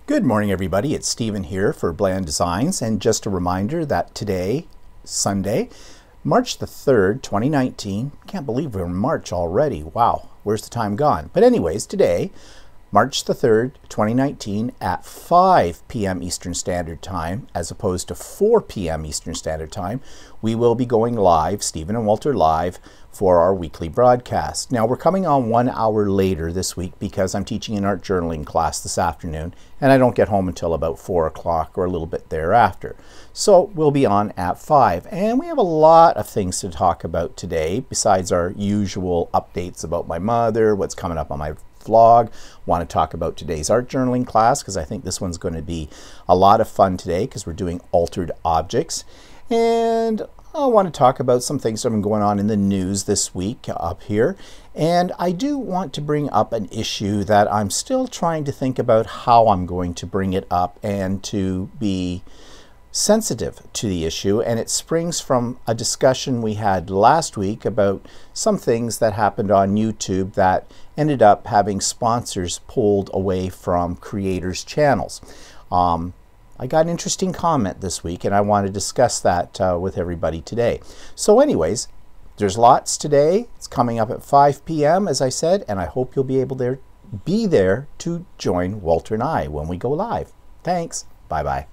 Good morning, everybody. It's Stephen here for Bland Designs, and just a reminder that today, Sunday, March the 3rd, 2019, can't believe we're in March already. Wow, where's the time gone? But anyways, today, March the 3rd, 2019, at 5 p.m. Eastern Standard Time, as opposed to 4 p.m. Eastern Standard Time, we will be going live, Stephen and Walter live, for our weekly broadcast. Now, we're coming on 1 hour later this week because I'm teaching an art journaling class this afternoon, and I don't get home until about 4 o'clock or a little bit thereafter. So we'll be on at 5, and we have a lot of things to talk about today, besides our usual updates about my mother, what's coming up on my vlog. Want to talk about today's art journaling class because I think this one's going to be a lot of fun today because we're doing altered objects. And I want to talk about some things that have been going on in the news this week up here. And I do want to bring up an issue that I'm still trying to think about how I'm going to bring it up and to be sensitive to the issue, and it springs from a discussion we had last week about some things that happened on YouTube that ended up having sponsors pulled away from creators' channels. I got an interesting comment this week, and I want to discuss that with everybody today. So anyways, there's lots today. It's coming up at 5 p.m. as I said, and I hope you'll be able to be there to join Walter and I when we go live. Thanks. Bye-bye.